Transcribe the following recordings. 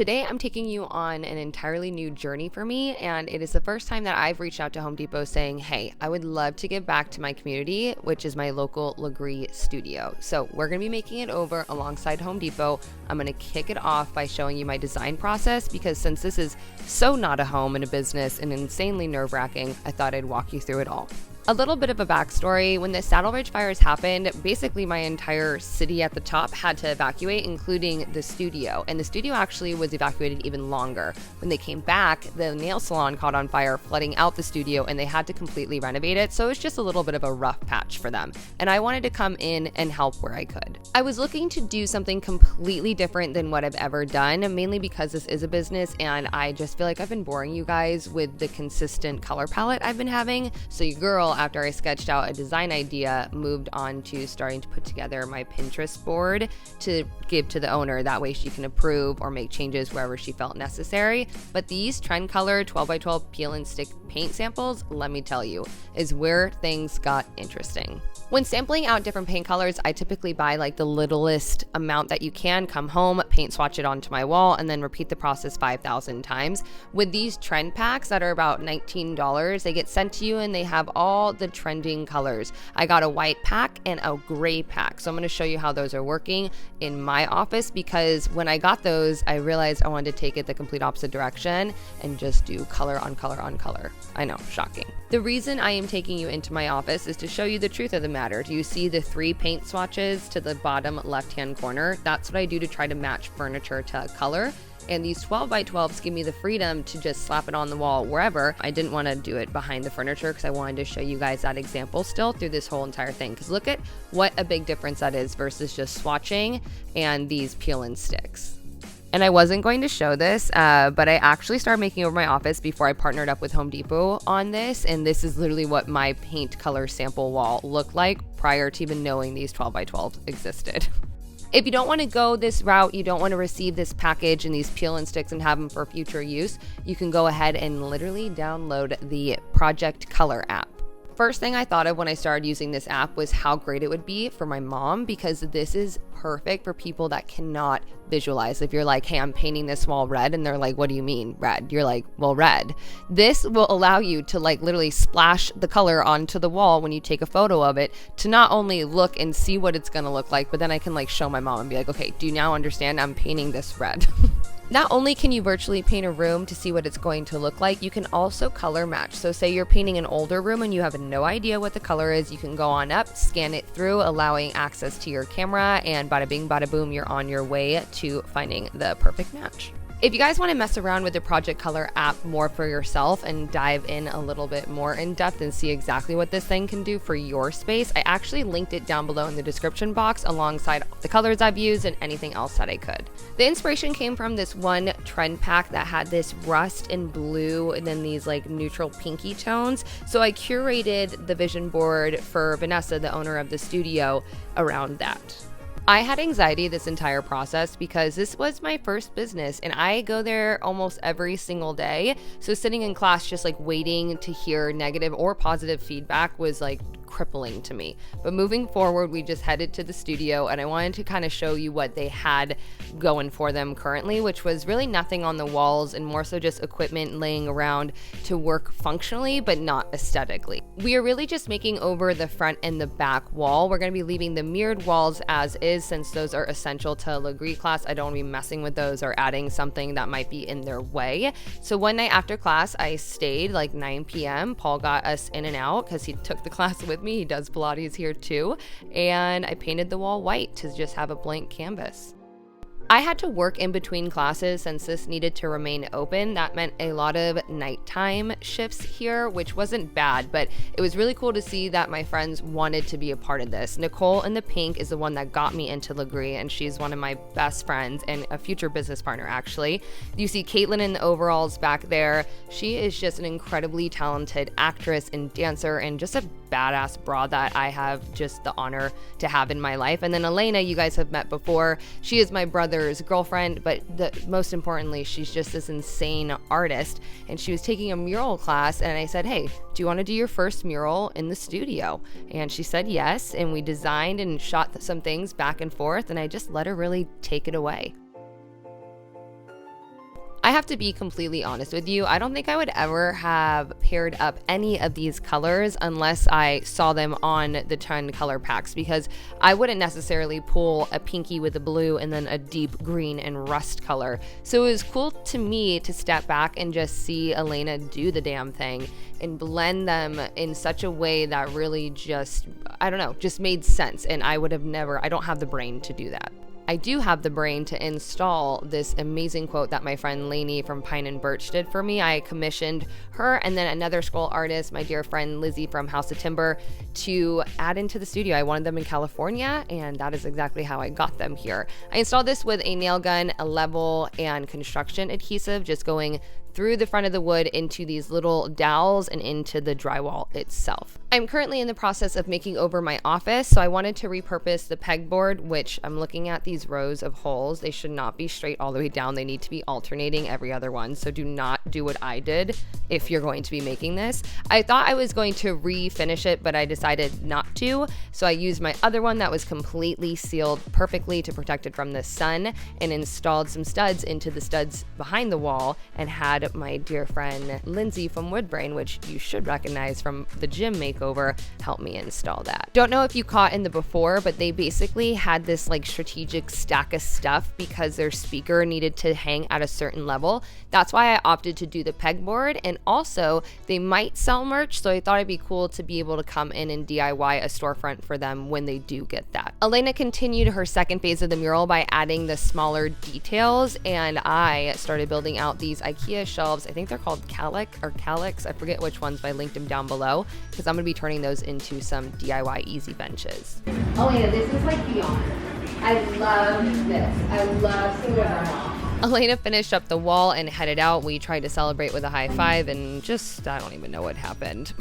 Today, I'm taking you on an entirely new journey for me, and it is the first time that I've reached out to Home Depot saying, hey, I would love to give back to my community, which is my local Legree studio. So we're going to be making it over alongside Home Depot. I'm going to kick it off by showing you my design process, because since this is so not a home and a business and insanely nerve-wracking, I thought I'd walk you through it all. A little bit of a backstory: when the Saddle Ridge fires happened, basically my entire city at the top had to evacuate, including the studio. And the studio actually was evacuated even longer. When they came back, the nail salon caught on fire, flooding out the studio, and they had to completely renovate it. So it was just a little bit of a rough patch for them. And I wanted to come in and help where I could. I was looking to do something completely different than what I've ever done, mainly because this is a business and I just feel like I've been boring you guys with the consistent color palette I've been having. So your girl, after I sketched out a design idea, moved on to starting to put together my Pinterest board to give to the owner. That way she can approve or make changes wherever she felt necessary. But these trend color 12x12 peel and stick paint samples, let me tell you, is where things got interesting. When sampling out different paint colors, I typically buy like the littlest amount that you can, come home, paint swatch it onto my wall, and then repeat the process 5,000 times. With these trend packs that are about $19, they get sent to you and they have all the trending colors. I got a white pack and a gray pack. So I'm going to show you how those are working in my office, because when I got those, I realized I wanted to take it the complete opposite direction and just do color on color on color. I know, shocking. The reason I am taking you into my office is to show you the truth of the matter. Do you see the 3 paint swatches to the bottom left-hand corner? That's what I do to try to match furniture to color. And these 12x12s give me the freedom to just slap it on the wall wherever. I didn't want to do it behind the furniture because I wanted to show you guys that example still through this whole entire thing. Because look at what a big difference that is versus just swatching and these peel and sticks. And I wasn't going to show this, but I actually started making over my office before I partnered up with Home Depot on this. And this is literally what my paint color sample wall looked like prior to even knowing these 12x12s existed. If you don't want to go this route, you don't want to receive this package and these peel and sticks and have them for future use, you can go ahead and literally download the Project Color app. First thing I thought of when I started using this app was how great it would be for my mom, because this is perfect for people that cannot visualize. If you're like, hey, I'm painting this wall red, and they're like, what do you mean red? You're like, well, red. This will allow you to like literally splash the color onto the wall when you take a photo of it, to not only look and see what it's going to look like, but then I can like show my mom and be like, okay, do you now understand I'm painting this red? Not only can you virtually paint a room to see what it's going to look like, you can also color match. So say you're painting an older room and you have no idea what the color is, you can go on up, scan it through, allowing access to your camera, and bada bing, bada boom, you're on your way to finding the perfect match. If you guys want to mess around with the Project Color app more for yourself and dive in a little bit more in depth and see exactly what this thing can do for your space, I actually linked it down below in the description box alongside the colors I've used and anything else that I could. The inspiration came from this one trend pack that had this rust and blue and then these like neutral pinky tones. So I curated the vision board for Vanessa, the owner of the studio, around that. I had anxiety this entire process because this was my first business and I go there almost every single day. So sitting in class just like waiting to hear negative or positive feedback was like crippling to me. But moving forward, we just headed to the studio and I wanted to kind of show you what they had going for them currently, which was really nothing on the walls and more so just equipment laying around to work functionally but not aesthetically. We are really just making over the front and the back wall. We're going to be leaving the mirrored walls as is, since those are essential to a Legree class. I don't want to be messing with those or adding something that might be in their way. So one night after class, I stayed like 9 p.m. Paul got us in and out because he took the class with me. He does Pilates here too. And I painted the wall white to just have a blank canvas. I had to work in between classes since this needed to remain open. That meant a lot of nighttime shifts here, which wasn't bad, but it was really cool to see that my friends wanted to be a part of this. Nicole in the pink is the one that got me into Legree, and she's one of my best friends and a future business partner, actually. You see Caitlin in the overalls back there. She is just an incredibly talented actress and dancer and just a badass broad that I have just the honor to have in my life. And then Elena, you guys have met before. She is my brother's girlfriend, but most importantly, she's just this insane artist. And she was taking a mural class and I said, hey, do you want to do your first mural in the studio? And she said yes, and we designed and shot some things back and forth, and I just let her really take it away. I have to be completely honest with you. I don't think I would ever have paired up any of these colors unless I saw them on the trend color packs, because I wouldn't necessarily pull a pinky with a blue and then a deep green and rust color. So it was cool to me to step back and just see Elena do the damn thing and blend them in such a way that really just, I don't know, just made sense. And I would have never, I don't have the brain to do that. I do have the brain to install this amazing quote that my friend Lainey from Pine and Birch did for me. I commissioned her and then another scroll artist, my dear friend Lizzie from House of Timber, to add into the studio. I wanted them in California, and that is exactly how I got them here. I installed this with a nail gun, a level, and construction adhesive, just going through the front of the wood into these little dowels and into the drywall itself. I'm currently in the process of making over my office, so I wanted to repurpose the pegboard, which I'm looking at these rows of holes. They should not be straight all the way down. They need to be alternating every other one, so do not do what I did if you're going to be making this. I thought I was going to refinish it, but I decided not to, so I used my other one that was completely sealed perfectly to protect it from the sun and installed some studs into the studs behind the wall and had my dear friend Lindsay from Woodbrain, which you should recognize from the gym makeover, help me install that. Don't know if you caught in the before, but they basically had this like strategic stack of stuff because their speaker needed to hang at a certain level. That's why I opted to do the pegboard, and also they might sell merch, so I thought it'd be cool to be able to come in and DIY a storefront for them when they do get that. Elena continued her second phase of the mural by adding the smaller details, and I started building out these IKEA shelves. I think they're called Calyx. I forget which ones, but I linked them down below because I'm going to be turning those into some DIY easy benches. Elena, this is like beyond. I love this. I love seeing what Elena finished up the wall and headed out. We tried to celebrate with a high five and just, I don't even know what happened.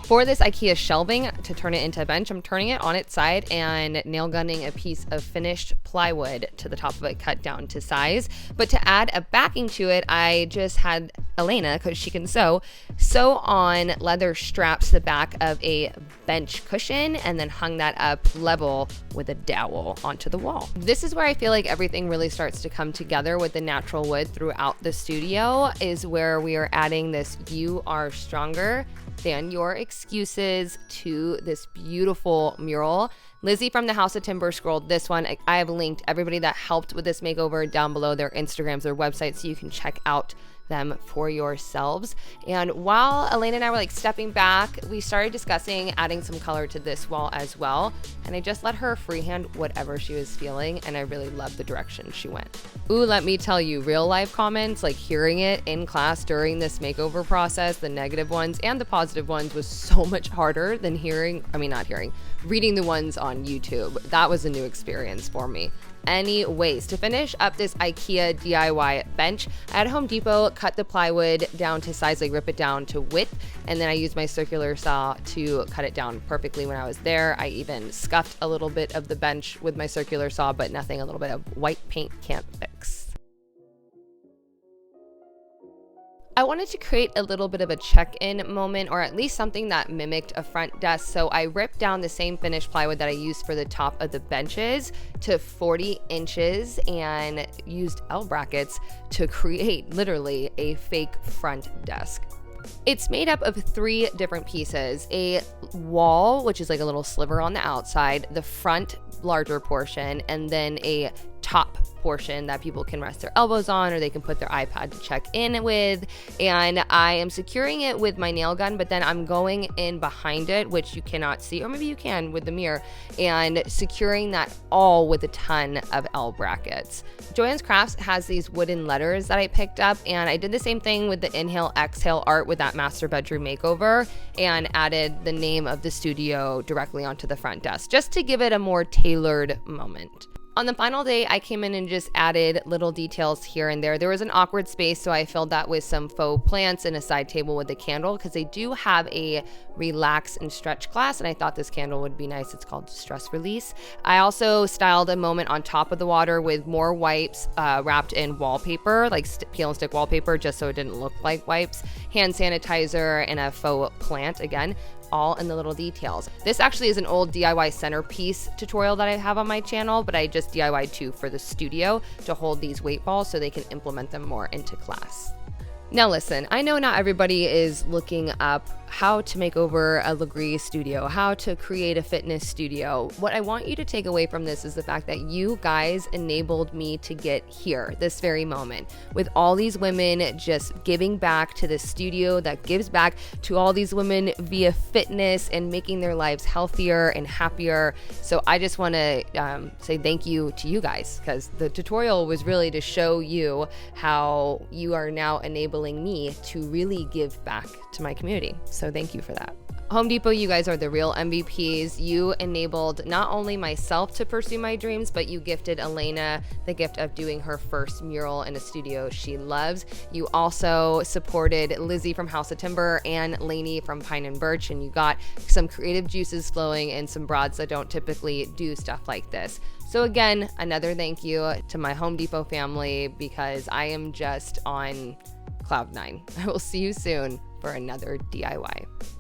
For this IKEA shelving, to turn it into a bench, I'm turning it on its side and nail gunning a piece of finished plywood to the top of it, cut down to size. But to add a backing to it, I just had Elena, because she can sew on leather straps to the back of a bench cushion and then hung that up level with a dowel onto the wall. This is where I feel like everything really starts to come together with the natural wood throughout the studio, is where we are adding this "You Are Stronger Than Your Excuses" to this beautiful mural. Lizzie from the House of Timber scrolled this one. I have linked everybody that helped with this makeover down below, their Instagrams, their websites, so you can check out them for yourselves. And while Elena and I were like stepping back, we started discussing adding some color to this wall as well. And I just let her freehand whatever she was feeling, and I really loved the direction she went. Ooh, let me tell you, real life comments, like hearing it in class during this makeover process, the negative ones and the positive ones, was so much harder than reading the ones on YouTube. That was a new experience for me. Anyways, to finish up this IKEA DIY bench, I had Home Depot cut the plywood down to size, like rip it down to width, and then I used my circular saw to cut it down perfectly when I was there. I even scuffed a little bit of the bench with my circular saw, but nothing a little bit of white paint can't fix. I wanted to create a little bit of a check-in moment, or at least something that mimicked a front desk. So I ripped down the same finished plywood that I used for the top of the benches to 40 inches and used L brackets to create literally a fake front desk. It's made up of 3 different pieces: a wall, which is like a little sliver on the outside, the front larger portion, and then a top portion that people can rest their elbows on, or they can put their iPad to check in with. And I am securing it with my nail gun, but then I'm going in behind it, which you cannot see, or maybe you can with the mirror, and securing that all with a ton of L brackets. Joann's Crafts has these wooden letters that I picked up, and I did the same thing with the inhale exhale art with that master bedroom makeover, and added the name of the studio directly onto the front desk just to give it a more tailored moment. On the final day, I came in and just added little details here and there. There was an awkward space, so I filled that with some faux plants and a side table with a candle, because they do have a relax and stretch class, and I thought this candle would be nice. It's called Stress Release. I also styled a moment on top of the water with more wipes wrapped in wallpaper, like peel and stick wallpaper, just so it didn't look like wipes, hand sanitizer, and a faux plant again. all in the little details. This actually is an old DIY centerpiece tutorial that I have on my channel, but I just DIY'd two for the studio to hold these weight balls so they can implement them more into class. Now listen, I know not everybody is looking up how to make over a Legree studio, how to create a fitness studio. What I want you to take away from this is the fact that you guys enabled me to get here, this very moment, with all these women just giving back to the studio that gives back to all these women via fitness and making their lives healthier and happier. So I just want to say thank you to you guys, because the tutorial was really to show you how you are now enabling me to really give back to my community. So thank you for that. Home Depot, you guys are the real MVPs. You enabled not only myself to pursue my dreams, but you gifted Elena the gift of doing her first mural in a studio she loves. You also supported Lizzie from House of Timber and Lainey from Pine and Birch, and you got some creative juices flowing and some broads that don't typically do stuff like this. So again, another thank you to my Home Depot family, because I am just on cloud nine. I will see you soon for another DIY.